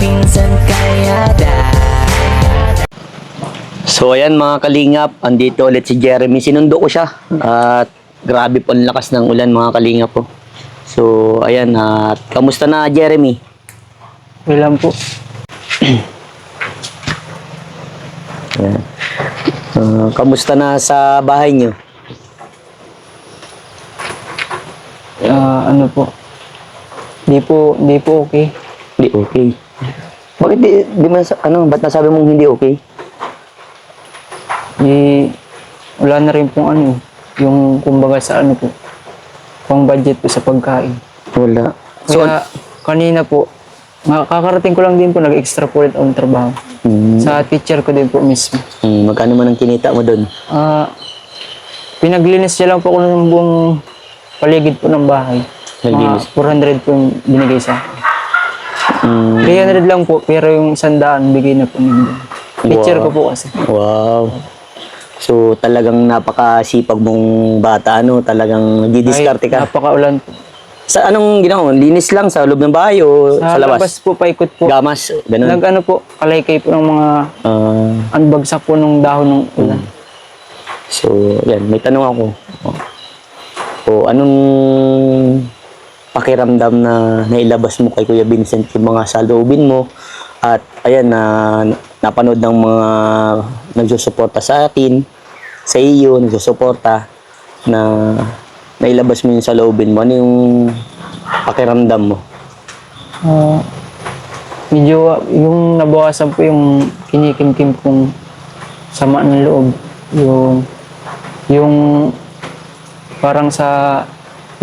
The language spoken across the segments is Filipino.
minsan kaya So ayan mga kalingap, andito ulit si Jeremy. Sinundo ko siya at grabe po ang lakas ng ulan mga kalingap po. So ayan, at kamusta na Jeremy? Ilan po? Ayan. Kamusta na sa bahay niyo? Ano po? Di po okay. Hindi okay. Bakit di man ba't nasabi mong hindi okay? Wala na rin pong yung kumbaga sa po, pang budget po sa pagkain. Wala. So, Kaya kanina po, kakarating ko lang din po, nag-extrapolate ang trabaho. Sa teacher ko din po mismo. Magkano man ang kinita mo doon? Pinaglinis niya lang po ako ng buong paligid po ng bahay. Naglinis? 400 po yung binigay sa akin. 300 lang po, pero yung 100 bigay na po niya. Teacher ko po kasi. Wow. So talagang napakasipag mong bata, talagang nagdi-diskarte ka. Napakaulan po. Sa anong ginawa mo? Linis lang sa loob ng bahay o sa labas? Labas po, paikot po. Gamas, ganun. Po, kalaykay po ng mga anbagsak po ng dahon ng ulan. So, yan, may tanong ako. Anong pakiramdam na nailabas mo kay Kuya Vincent yung mga saloobin mo? At ayan, napanood ng mga nagsusuporta sa atin, sa iyo, nagsusuporta na nailabas mo yung saloobin mo. Ano yung pakiramdam mo? Medyo yung nabawasan po yung kinikimkim kong sama ng loob. Yung parang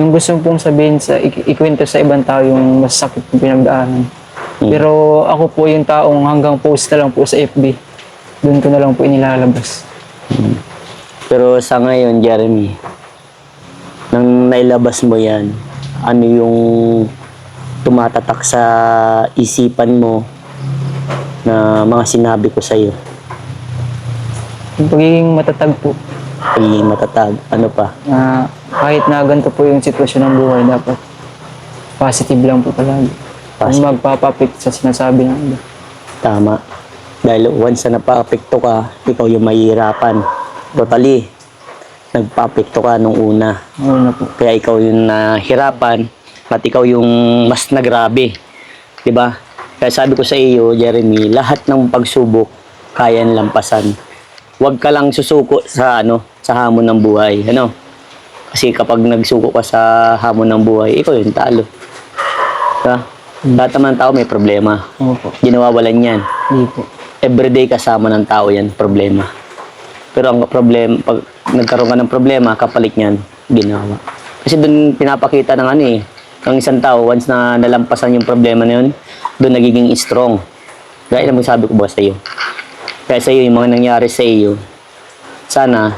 yung gusto pong sabihin ikwento sa ibang tao yung masakit yung pinagdaanan. Pero ako po yung taong hanggang post na lang po sa FB. Doon ko na lang po inilalabas. Pero sa ngayon, Jeremy, nang nailabas mo yan, ano yung tumatatak sa isipan mo na mga sinabi ko sa'yo? Yung pagiging matatag po. Pagiging matatag, ano pa? Kahit na ganito po yung sitwasyon ng buhay, dapat positive lang po palagi. Kung magpapapit sa sinasabi ng iba. Tama. Dahil once na napa-apekto ka, ikaw yung mahihirapan. Totally. Nagpa-apekto ka nung una. Una po. Kaya ikaw yung nahirapan at ikaw yung mas nagrabe. Diba? Kaya sabi ko sa iyo, Jeremy, lahat ng pagsubok kaya lampasan. Huwag ka lang susuko sa hamon ng buhay. Kasi kapag nagsuko ka sa hamon ng buhay, ikaw yung talo. Diba? Lahat naman ng tao may problema. Opo. Ginawawalan yan. Hindi po. Everyday kasama ng tao yan, problema. Pero ang problema, pag nagkaroon ka ng problema, kapalit niyan, ginawa. Kasi doon pinapakita ng isang tao, once na nalampasan yung problema na yun, doon nagiging strong. Gaya na sabi ko ba sa iyo? Kaya sa iyo, yung mga nangyari sa iyo, sana,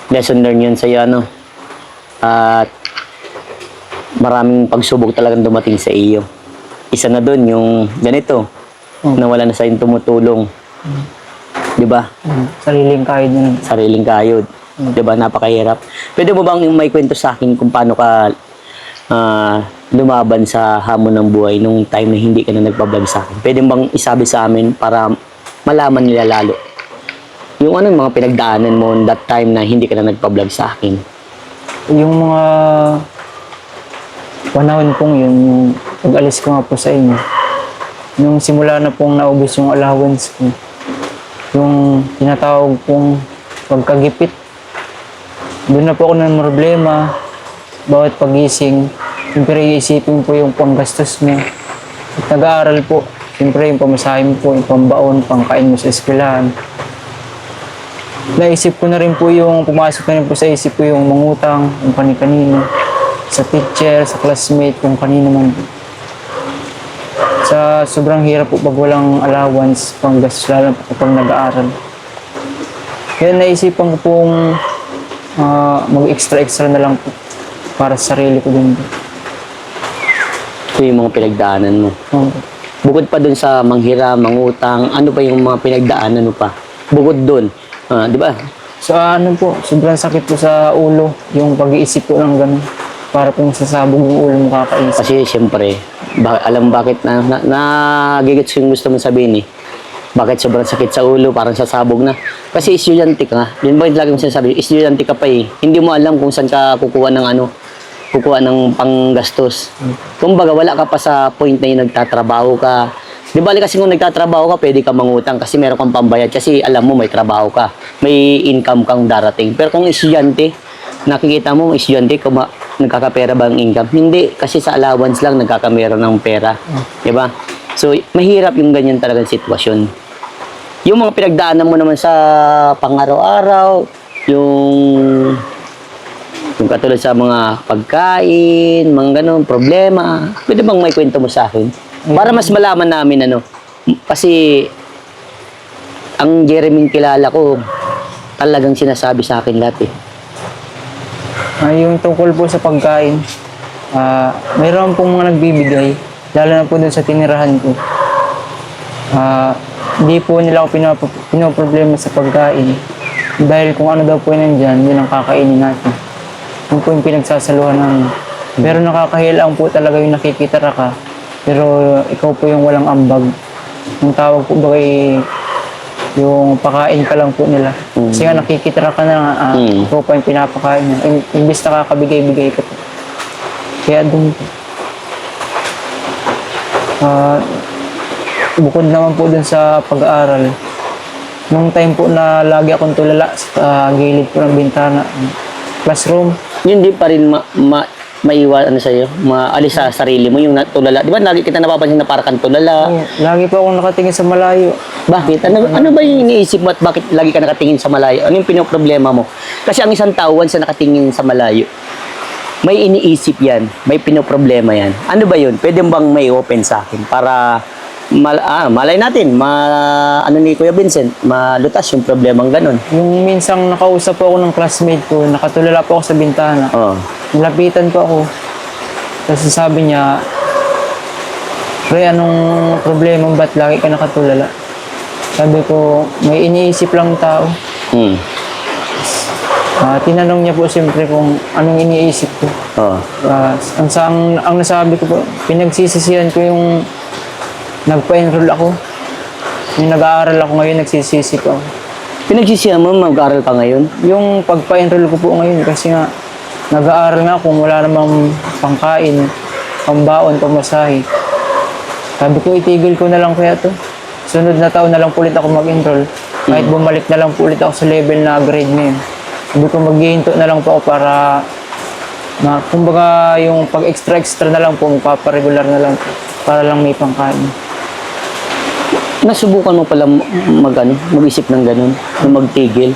lesson learned yun sa iyo, at maraming pagsubok talagang dumating sa iyo. Isa na doon yung ganito, na wala na sa iyong tumutulong. Diba? Sariling kayod na. Sariling kayod. Diba? Napakahirap. Pwede mo bang may kwento sa akin kung paano ka lumaban sa hamon ng buhay nung time na hindi ka na nagpa-vlog sa akin? Pwede bang isabi sa amin para malaman nila lalo? Yung mga pinagdaanan mo that time na hindi ka na nagpa-vlog sa akin? Yung mga panahon pong yun, yung pag-alis ko nga po sa inyo, nung simula na pong naubos yung allowance ko, yung tinatawag pong pagkagipit, doon na po ako ng problema. Bawat pagising, siyempre iisipin po yung panggastos mo. At nag-aaral po, siyempre yung pamasahin po, yung pambaon, pangkain mo sa eskwelahan. Naisip ko na rin po pumasok na rin po sa isip ko yung mangutang, yung kani-kanino, sa teacher, sa classmate, kung kanino man. Sa sobrang hirap po pag walang allowance, panggastos, lalo pag nag-aaral. Kaya naisipan ko pong mag-extra na lang po para sa sarili ko din. Ito yung mga pinagdaanan mo. Bukod pa dun sa manghiram, mangutang, ano pa yung mga pinagdaanan mo pa? Bukod dun, di ba? So sobrang sakit po sa ulo, yung pag-iisip ko ng ganun. para pong sasabog yung ulo mo kakaisip. Kasi siyempre, alam bakit nagigits yung gusto mong sabihin eh. Bakit sobrang sakit sa ulo, parang sasabog na. Kasi estudyante ka nga. Yun ba yung lagi mong sinasabi? Estudyante ka pa eh. Hindi mo alam kung saan ka kukuha ng panggastos. Kumbaga, wala ka pa sa point na yung nagtatrabaho ka. Di ba kasi kung nagtatrabaho ka, pwede ka mangutang kasi meron kang pambayad kasi alam mo may trabaho ka. May income kang darating. Pero kung estudyante, nakikita mo estudyante, nagkakapera ba ang income? Hindi, kasi sa allowance lang nagkakamera ng pera. Di ba? So, mahirap yung ganyan talagang sitwasyon. Yung mga pinagdaanan mo naman sa pang-araw-araw, yung katulad sa mga pagkain, mga ganun, problema, pwede bang may kwento mo sa akin? Para mas malaman namin kasi ang Jeremy kilala ko, talagang sinasabi sa akin lahat eh. Yung tungkol po sa pagkain, mayroon pong mga nagbibigay, lalo na po dun sa tinirahan ko. Hindi po nila ako pinoproblema sa pagkain. Dahil kung ano daw po yun nandyan, yun ang kakainin natin. Yun po yung pinagsasaluhan namin. Pero nakakahilang po talaga yung nakikitara ka. Pero ikaw po yung walang ambag. Yung tawag po ba yung pakain ka lang po nila. Kasi nga nakikitara ka na ikaw pa yung pinapakain niya. Imbis na kakabigay-bigay ka po. Kaya dun po. Bukod naman po dun sa pag-aaral, nung time po na lagi akong tulala sa gilid po ng bintana, classroom. Yun di pa rin maiwan sa'yo, maalis sa sarili mo yung tulala. Di ba lagi kita napapansin na parang kang tulala? Lagi po akong nakatingin sa malayo. Bakit? Ano ba yung iniisip mo at bakit lagi ka nakatingin sa malayo? Ano yung pinoproblema mo? Kasi ang isang tao, once na nakatingin sa malayo, may iniisip yan, may pinoproblema yan. Ano ba yun? Pwede bang may open sa akin para malay natin, ano ni Kuya Vincent, malutas yung problemang ganun. Yung minsang nakausap po ako ng classmate ko, nakatulala po ako sa bintana. Oo. Nilapitan po ako. Tapos sabi niya, Pre, anong problema? Ba't lagi ka nakatulala? Sabi ko, may iniisip lang tao. Tinanong niya po siyempre kung anong iniisip ko. Oo. Ang nasabi ko po, pinagsisisihan ko yung nagpa-enroll ako. Yung nag-aaral ako ngayon, nagsisisi ko ako. Pinagsisihan mo mag-aaral ka ngayon? Yung pagpa-enroll ko po ngayon, kasi nga, nag-aaral nga kung wala namang pangkain, pambaon, pamasahe. Sabi ko, itigil ko na lang kaya to. Sunod na taon na lang po ulit ako mag-enroll. Kahit bumalik na lang po ulit ako sa level na grade na yun. Sabi ko, maghihinto na lang po ako para, kumbaga yung pag-extra na lang po, magpaparegular na lang po, para lang may pangkain. Nasubukan mo pala mag-isip ng ganun, na magtigil.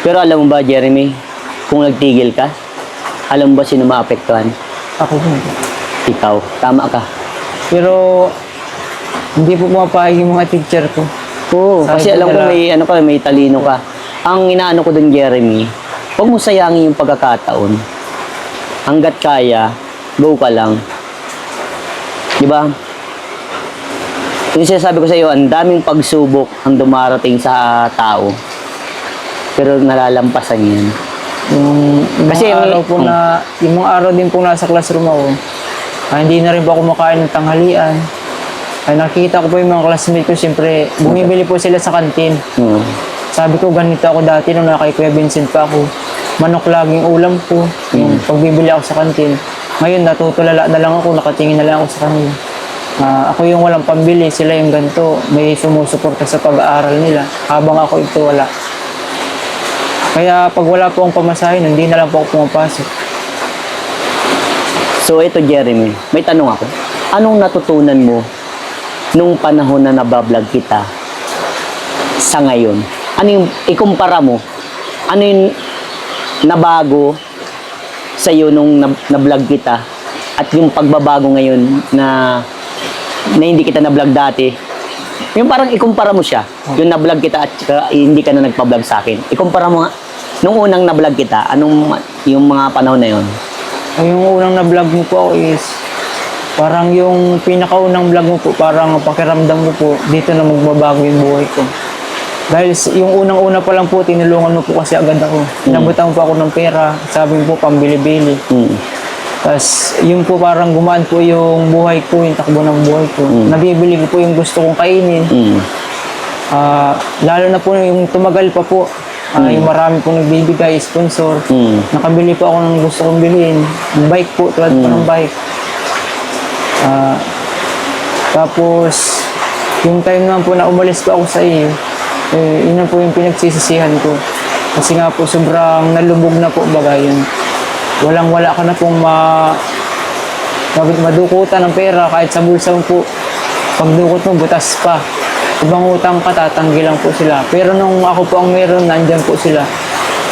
Pero alam mo ba, Jeremy, kung nagtigil ka, alam mo ba sino maapektuhan? Ako po. Ikaw. Tama ka. Pero, hindi po pumapayag yung mga teacher ko. Oo, kasi alam ko may talino ka. Ang inaano ko dun, Jeremy, huwag mo sayangin yung pagkakataon. Hanggat kaya, go ka lang. Di ba? Yung sinasabi ko sa iyo, ang daming pagsubok ang dumarating sa tao. Pero nalalampasan yan. Kasi yung mga araw din po nasa classroom ako, hindi na rin po ako makain ng tanghalian. Ay nakikita ko po yung mga classmates ko, siyempre bumibili po sila sa kantin. Sabi ko, ganito ako dati nung kay Kuya Vincent pa ako. Manok laging ulam ko, yung pagbibili ako sa kantin. Ngayon natutulala na lang ako, nakatingin na lang ako sa kanila. Ako yung walang pambili, sila yung ganito. May sumusuporta sa pag-aaral nila habang ako ito wala. Kaya pag wala po akong pamasahin, hindi na lang po ako pumapasok. So ito, Jeremy, may tanong ako. Anong natutunan mo nung panahon na nabablog kita sa ngayon? Ano yung ikumpara mo? Ano yung nabago sa iyo nung na-vlog kita at yung pagbabago ngayon na hindi kita na-vlog dati? Yung parang ikumpara mo siya, yung na-vlog kita at hindi ka na nagpa-vlog sa akin. Ikumpara mo nga, nung unang na-vlog kita, anong yung mga panahon na yun? Yung unang na-vlog mo po is, parang yung pinakaunang vlog mo po, parang pakiramdam mo po, dito na magbabago yung buhay ko. Dahil yung unang-una pa lang po, tinulungan mo po kasi agad ako. Inabutan mo po ako ng pera, sabi mo po, pambili-bili. Tapos, yun po parang gumaan po yung buhay ko, yung takbo ng buhay ko. Nabibili ko po yung gusto kong kainin. Mm. Lalo na po yung tumagal pa po. Yung marami pong nagbibigay, sponsor. Mm. Nakabili po ako ng gusto kong bilhin. Yung bike po, tulad po ng bike. Tapos, yung time naman po na umalis po ako sa iyo, yun na po yung pinagsisisihan ko. Kasi nga po sobrang nalubog na po baga yun. Walang-wala ka na pong madukutan ng pera kahit sa bulsa mo po. Pagdukot mo, butas pa. Ibang utang ka, tatanggi lang po sila. Pero nung ako po ang meron, nandyan po sila.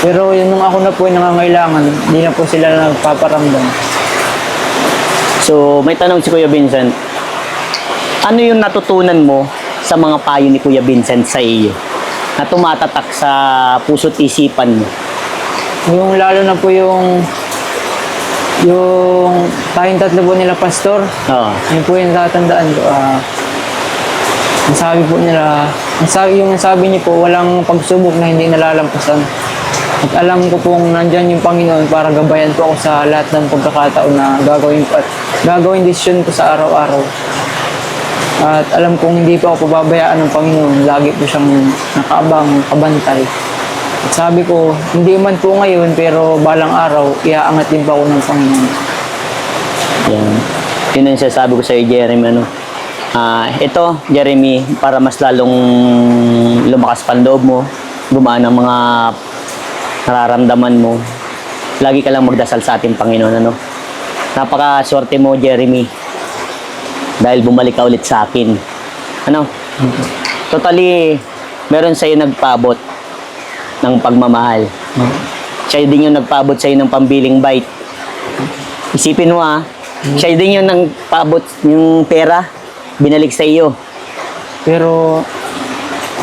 Pero yun nung ako na po yung nangangailangan, hindi na po sila nagpaparamdam. So, may tanong si Kuya Vincent. Ano yung natutunan mo sa mga payo ni Kuya Vincent sa iyo na tumatatak sa puso't isipan mo? Yung lalo na po yung tayong tatlo po nila pastor, Oo. yun po yung tatandaan ko. Ang sabi po nila, yung sabi niyo po, walang pagsubok na hindi nalalampasan. At alam ko pong nandyan yung Panginoon para gabayan po ako sa lahat ng pagkakataon na gagawin desisyon ko sa araw-araw. At alam kong hindi po ako pababayaan ng Panginoon. Lagi po siyang nakaabang, kabantay. At sabi ko, hindi man po ngayon, pero balang araw, iaangat din pa ako ng Panginoon. Yan. Yun ang sinasabi ko sa iyo, Jeremy. Ano? Ito, Jeremy, para mas lalong lumakas pa ang loob mo, gumaan ang mga nararamdaman mo, lagi ka lang magdasal sa ating Panginoon. Ano? Napaka-swerte mo, Jeremy, dahil bumalik ka ulit sa akin. Ano? Totally, meron sa'yo nagpaabot ng pagmamahal. Siya din yung nagpaabot sa'yo ng pambiling bite. Isipin mo siya din yung nagpaabot yung pera, binalik sa iyo. Pero,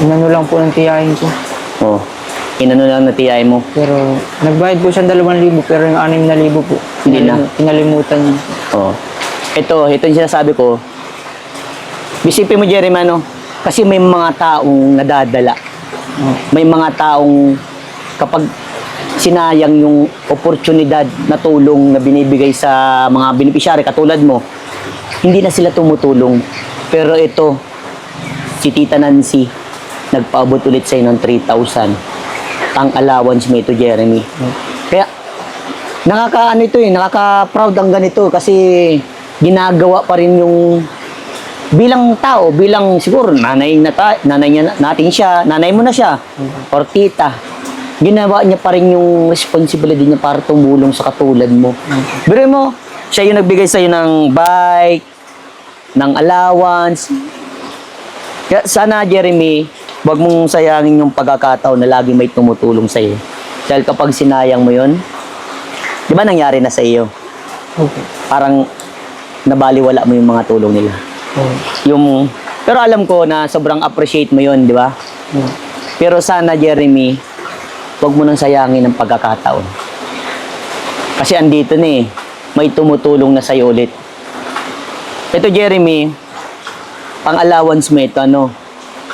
inano lang po ng tiyahin ko. Oh, inano lang na tiyay mo. Pero, nagbayad po siya 2,000, pero yung 6,000 po, Hindi na. kinalimutan niya. Oh. Ito yung sinasabi ko. Isipin mo, Jeremy, ano? Kasi may mga taong nadadala. May mga taong kapag sinayang yung oportunidad na tulong na binibigay sa mga beneficiary katulad mo, hindi na sila tumutulong. Pero ito, si Tita Nancy, nagpaabot ulit sa'yo ng 3,000. Ang allowance mo ito, Jeremy. Kaya, nakaka-proud ang ganito kasi ginagawa pa rin yung bilang tao, bilang siguro nanay natin siya, nanay mo na siya, or tita, ginawa niya pa rin yung responsibility niya para tumulong sa katulad mo. Pero mo, siya yung nagbigay sa'yo ng bike, ng allowance. Kaya sana, Jeremy, wag mong sayangin yung pagkakataon na lagi may tumutulong sa'yo. Dahil kapag sinayang mo yun, di ba nangyari na sa iyo? Okay. Parang nabaliwala mo yung mga tulong nila. Pero alam ko na sobrang appreciate mo yun, di ba? Pero sana, Jeremy, huwag mo nang sayangin ang pagkakataon. Kasi andito na may tumutulong na sa'yo ulit. Ito, Jeremy, pang-allowance mo ito, ano?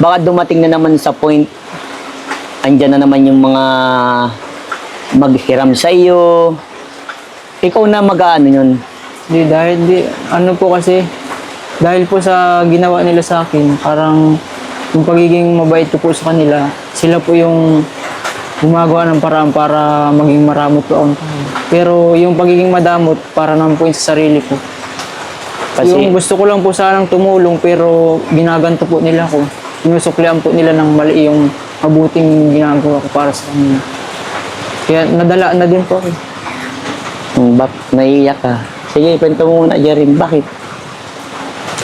Baka dumating na naman sa point, andyan na naman yung mga maghiram sa'yo. Ikaw na mag-ano yun. Ano po kasi, dahil po sa ginawa nila sa akin, parang yung pagiging mabait ko po sa kanila, sila po yung gumagawa ng paraan para maging maramot po ako. Pero yung pagiging madamot, para naman po yun sa sarili ko. Kasi, Yung gusto ko lang po sanang tumulong, pero ginaganto po nila ko. Sinusuklian po nila ng mali yung mabuting ginagawa ko para sa kanila. Kaya nadala na din po ako. naiiyak ka. Sige, kwento mo muna, Jeremy. Bakit?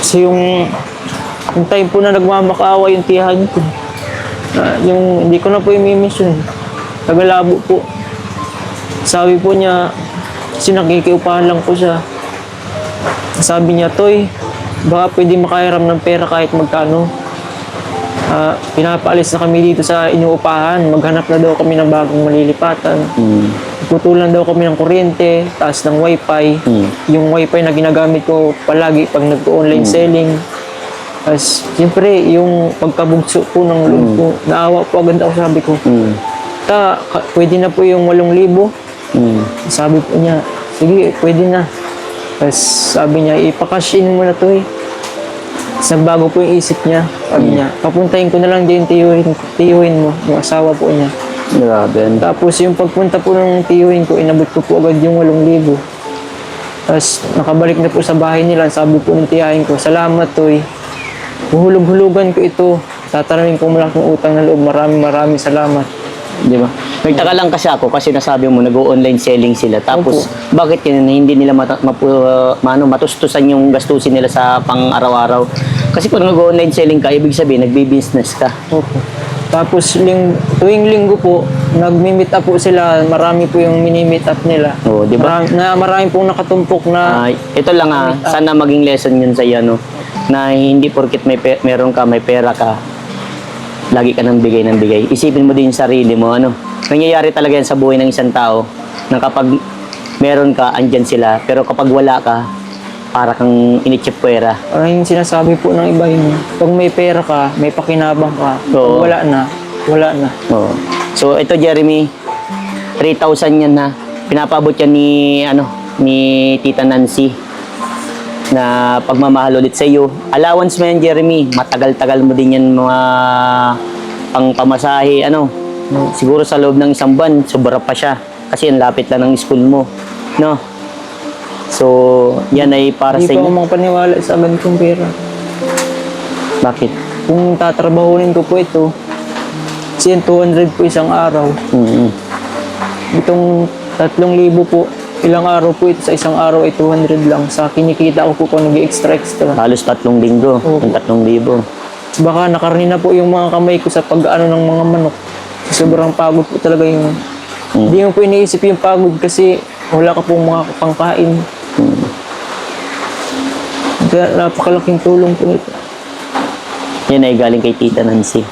Kasi yung time po na nagmamakaawa yung tiyahan ko. Yung hindi ko na po imimiss yun. Tagalabo po. Sabi po niya, sinakikiupahan lang po siya. Sabi niya, Toy, baka pwede makahiram ng pera kahit magkano. Pinapaalis na kami dito sa inuupahan. Maghanap na daw kami ng bagong malilipatan. Putulan daw kami ng kuryente, taas ng wifi. Yung wifi na ginagamit ko palagi pag nag-online selling. Tapos, siyempre, yung pagkabugso po ng loob ko, naawa po agad ako, sabi ko, pwede na po yung 8,000. Sabi po niya, sige, pwede na. Tapos sabi niya, ipakash in mo na to eh. Tapos nagbago po yung isip niya. Sabi niya, papuntahin ko na lang din tiyuhin mo, yung asawa po niya. Grabe yan. Tapos yung pagpunta po ng tiyuhin ko, inabot ko po agad yung 8,000. Tapos nakabalik na po sa bahay nila. Sabi po ng tiyahin ko, salamat Toy. Huhulog-hulugan ko ito. Tataramin ko malaking utang na loob. Maraming salamat. Di ba? Nagtaka lang kasi ako kasi nasabi mo nag-online selling sila. Tapos bakit yun hindi nila matustusan yung gastusin nila sa pang-araw-araw? Kasi kung nag-online selling ka, ibig sabihin nagbi-business ka. Opo. Tapos tuwing linggo po, nagmi-meet up po sila. Marami po yung mini-meet up nila. Oo, di ba? Marami pong nakatumpok na Ito lang sana maging lesson yun sa no? Na hindi porket meron ka, may pera ka, lagi ka nang bigay ng bigay. Isipin mo din yung sarili mo, ano? Nangyayari talaga yan sa buhay ng isang tao na kapag meron ka, andyan sila. Pero kapag wala ka, para kang initsipwera. parang yung sinasabi po ng iba yun. Pag may pera ka, may pakinabang ka. Oo. Pag wala na. Oo. So ito Jeremy, 3,000 yan na. Pinapabot yan ni Tita Nancy na pagmamahal ulit sa iyo. Allowance mo yan Jeremy, matagal-tagal mo din yan mga pangpamasahe, Siguro sa loob ng isang buwan, sobra pa siya. Kasi ang lapit lang ng school mo. No? So, yan ay para Hindi sa pa ako inyo. makapaniwala sa ganitong pera. Bakit? Kung tatrabahunin ko po ito, 200 po isang araw. Mm-hmm. Itong 3,000 po, ilang araw po ito sa isang araw ay 200 lang. Sa kinikita ko po kung nag-extra. Halos 3 linggo. Oo. Yung 3,000. Baka nakarni na po yung mga kamay ko sa pag-ano ng mga manok. Sobrang pagod po talaga yung... Hindi mo po iniisip yung pagod kasi wala ka pong mga pangkain. Kaya napakalaking tulong po ito. Yan ay galing kay Tita Nancy.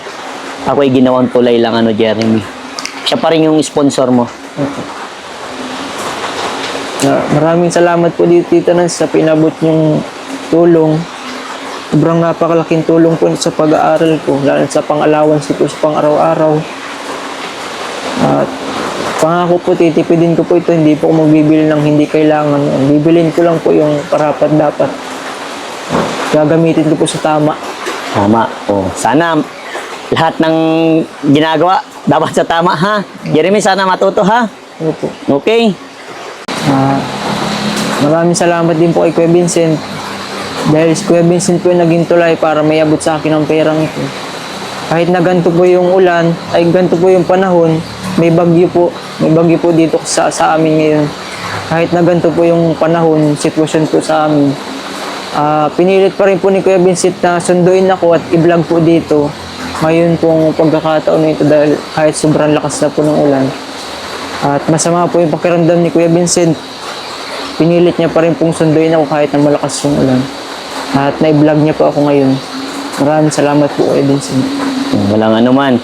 Ako ay ginawang tulay lang Jeremy. Siya pa rin yung sponsor mo. Maraming salamat po dito, Tita Nancy, sa pinabot yung tulong. Sobrang napakalaking tulong po sa pag-aaral ko, lalo sa pang-allowance ko sa pang-araw-araw. At pangako po, titipidin ko po ito, hindi po ako magbibili ng hindi kailangan. Bibilin ko lang po yung karapat dapat. Gagamitin ko po sa tama. Tama. Oh, sana lahat ng ginagawa dapat sa tama ha. Jeremy, sana matuto ha. Ano po? Okay? Maraming salamat din po kay Kuya Vincent. Dahil si Kuya Vincent po yung naging tulay para may abot sa akin ang perang ito. Kahit na ganito po yung ulan, ay ganito po yung panahon, may bagyo po. May bagyo po dito sa amin ngayon. Kahit na ganito po yung panahon, sitwasyon po sa amin. Pinilit pa rin po ni Kuya Vincent na sunduin ako at i-vlog po dito. Ngayon pong pagkakataon na ito dahil kahit sobrang lakas na po ng ulan. At masama po yung pakiramdam ni Kuya Vincent. Pinilit niya pa rin pong sunduin ako kahit na malakas yung ulan. At na-vlog niya po ako ngayon. Maraming salamat po Kuya Vincent. Walang anuman.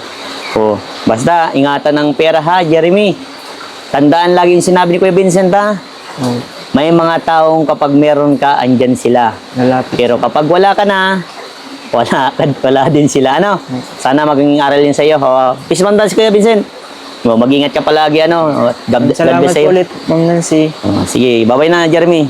Oh, basta ingatan ng pera ha, Jeremy. Tandaan lagi yung sinabi ni Kuya Vincent ha. Oh, May mga taong kapag meron ka, andyan sila. nalapit. Pero kapag wala ka na, wala din sila. Sana maging aral yun sa'yo. Peace man si Kuya Vincent. Mag-ingat ka palagi. God bless Salamat sa'yo. ulit, Ma'am Nancy. Sige, bye-bye na, Jeremy.